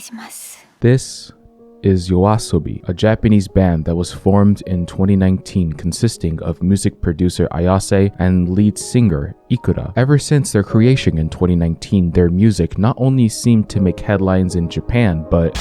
します。 This is Yoasobi, a Japanese band that was formed in 2019 consisting of music producer Ayase and lead singer Ikura. Ever since their creation in 2019, their music not only seemed to make headlines in Japan, but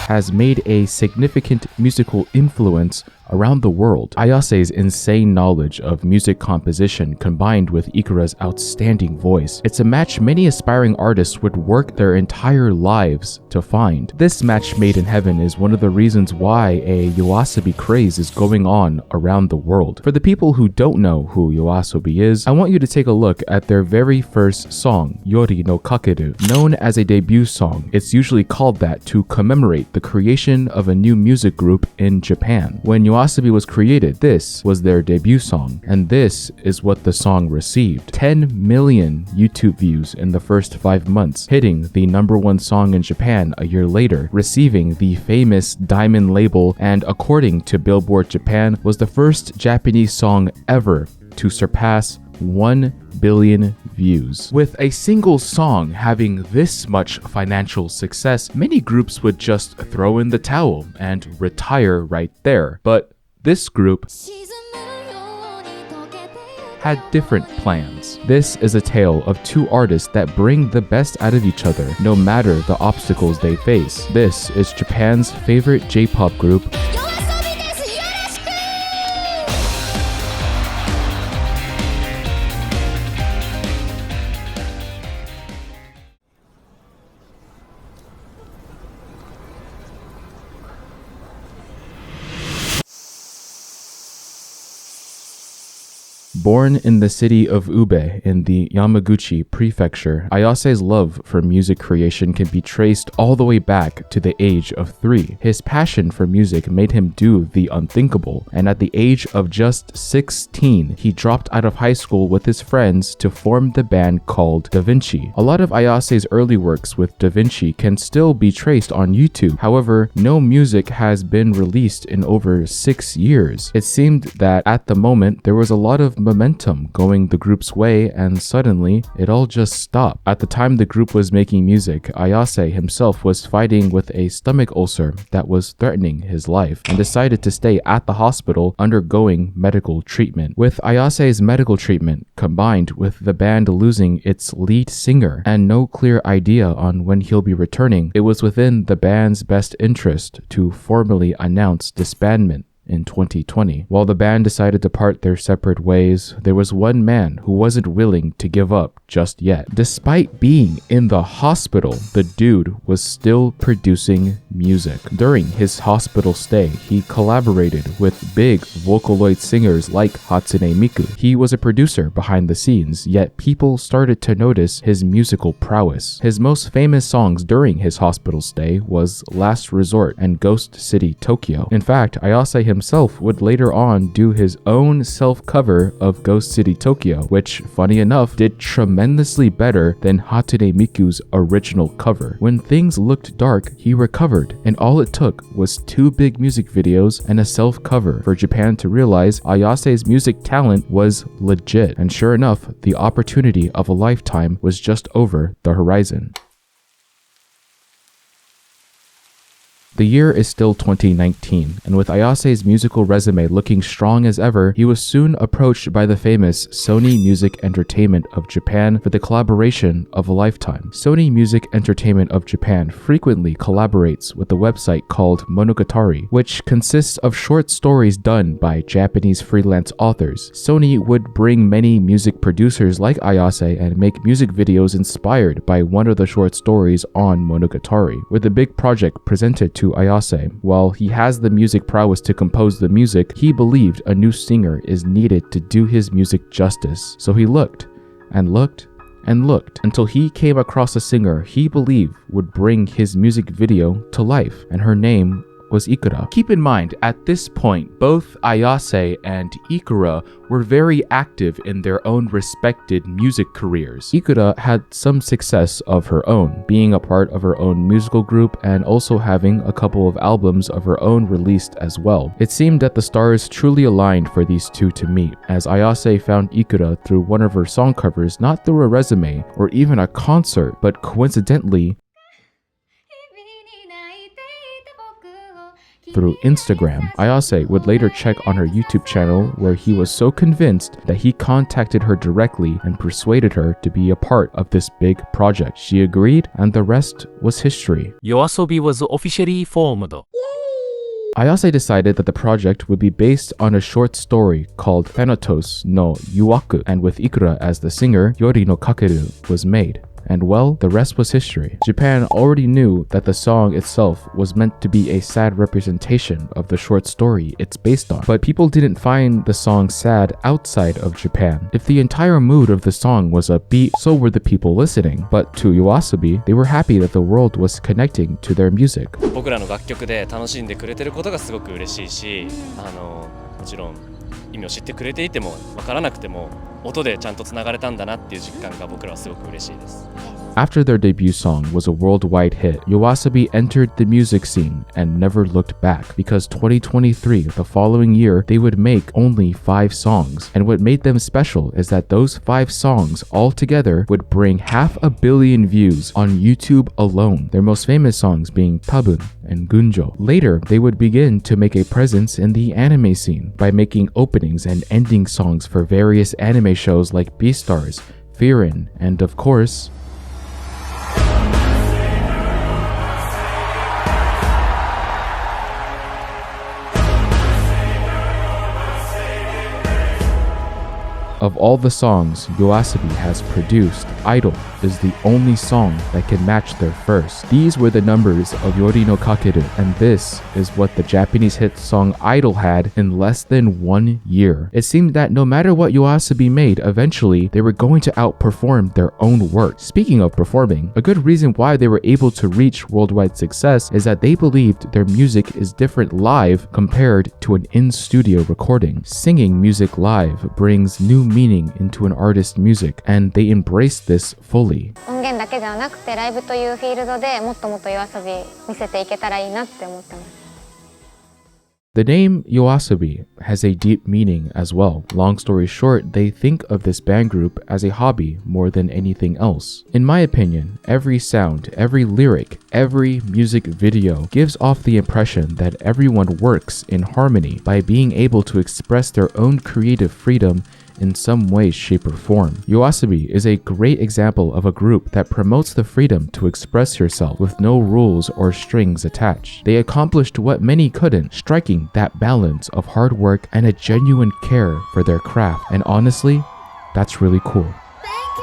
has made a significant musical influence around the world. Ayase's insane knowledge of music composition combined with Ikura's outstanding voice. It's a match many aspiring artists would work their entire lives to find. This match made in heaven is one of the reasons why a Yoasobi craze is going on around the world. For the people who don't know who Yoasobi is, I want you to take a look at their very first song, Yori no Kakeru. Known as a debut song, it's usually called that to commemorate the creation of a new music group in Japan. When Yoasobi was created, this was their debut song, and this is what the song received. 10 million YouTube views in the first 5 months, hitting the #1 song in Japan a year later, receiving the famous Diamond label, and according to Billboard Japan, was the first Japanese song ever to surpass 1 billion views. With a single song having this much financial success, many groups would just throw in the towel and retire right there. But this group had different plans. This is a tale of two artists that bring the best out of each other, no matter the obstacles they face. This is Japan's favorite J-pop group, Born in the city of Ube in the Yamaguchi prefecture, Ayase's love for music creation can be traced all the way back to the age of 3. His passion for music made him do the unthinkable, and at the age of just 16, he dropped out of high school with his friends to form the band called Da Vinci. A lot of Ayase's early works with Da Vinci can still be traced on YouTube. However, no music has been released in over 6 years. It seemed that at the moment, there was a lot of momentum going the group's way, and suddenly it all just stopped. At the time the group was making music, Ayase himself was fighting with a stomach ulcer that was threatening his life and decided to stay at the hospital undergoing medical treatment. With Ayase's medical treatment combined with the band losing its lead singer and no clear idea on when he'll be returning, it was within the band's best interest to formally announce disbandment in 2020. While the band decided to part their separate ways, there was one man who wasn't willing to give up just yet. Despite being in the hospital, the dude was still producing music. During his hospital stay, he collaborated with big Vocaloid singers like Hatsune Miku. He was a producer behind the scenes, yet people started to notice his musical prowess. His most famous songs during his hospital stay was Last Resort and Ghost City Tokyo. In fact, Ayase himself would later on do his own self-cover of Ghost City Tokyo, which, funny enough, did tremendously better than Hatsune Miku's original cover. When things looked dark, he recovered, and all it took was 2 big music videos and a self-cover for Japan to realize Ayase's music talent was legit. And sure enough, the opportunity of a lifetime was just over the horizon. The year is still 2019, and with Ayase's musical resume looking strong as ever, he was soon approached by the famous Sony Music Entertainment of Japan for the collaboration of a lifetime. Sony Music Entertainment of Japan frequently collaborates with a website called Monogatari, which consists of short stories done by Japanese freelance authors. Sony would bring many music producers like Ayase and make music videos inspired by one of the short stories on Monogatari, with a big project presented to Ayase. While he has the music prowess to compose the music, he believed a new singer is needed to do his music justice. So he looked and looked and looked until he came across a singer he believed would bring his music video to life, and her name was Ikura. Keep in mind, at this point, both Ayase and Ikura were very active in their own respected music careers. Ikura had some success of her own, being a part of her own musical group and also having a couple of albums of her own released as well. It seemed that the stars truly aligned for these two to meet, as Ayase found Ikura through one of her song covers, not through a resume or even a concert, but coincidentally through Instagram. Ayase would later check on her YouTube channel, where he was so convinced that he contacted her directly and persuaded her to be a part of this big project. She agreed, and the rest was history. Yoasobi was officially formed. Ayase decided that the project would be based on a short story called Thanatos no Yuwaku, and with Ikura as the singer, Yori no Kakeru was made. And well, the rest was history. Japan already knew that the song itself was meant to be a sad representation of the short story it's based on, but people didn't find the song sad outside of Japan. If the entire mood of the song was upbeat, so were the people listening. But to Yoasobi, they were happy that the world was connecting to their music. 僕らの楽曲で楽しんでくれてることがすごく嬉しいし、もちろん意味を知ってくれていても分からなくても音でちゃんとつながれたんだなっていう実感が僕らはすごく嬉しいです。After their debut song was a worldwide hit, Yoasobi entered the music scene and never looked back, because 2023, the following year, they would make only 5 songs. And what made them special is that those 5 songs all together would bring 500 million views on YouTube alone, their most famous songs being Tabun and Gunjo. Later, they would begin to make a presence in the anime scene by making openings and ending songs for various anime shows like Beastars, Frieren, and of course, of all the songs Yoasobi has produced, Idol is the only song that can match their first. These were the numbers of Yori no Kakeru, and this is what the Japanese hit song Idol had in less than 1 year. It seemed that no matter what Yoasobi made, eventually they were going to outperform their own work. Speaking of performing, a good reason why they were able to reach worldwide success is that they believed their music is different live compared to an in-studio recording. Singing music live brings new meaning into an artist's music, and they embraced this fully. 音源だけじゃなくてライブというフィールドでもっともっとYoasobi見せていけたらいいなって思ってます。The name Yoasobi has a deep meaning as well. Long story short, they think of this band group as a hobby more than anything else. In my opinion, every sound, every lyric, every music video gives off the impression that everyone works in harmony by being able to express their own creative freedom in some way, shape, or form. Yoasobi is a great example of a group that promotes the freedom to express yourself with no rules or strings attached. They accomplished what many couldn't, striking that balance of hard work and a genuine care for their craft. And honestly, that's really cool. Thank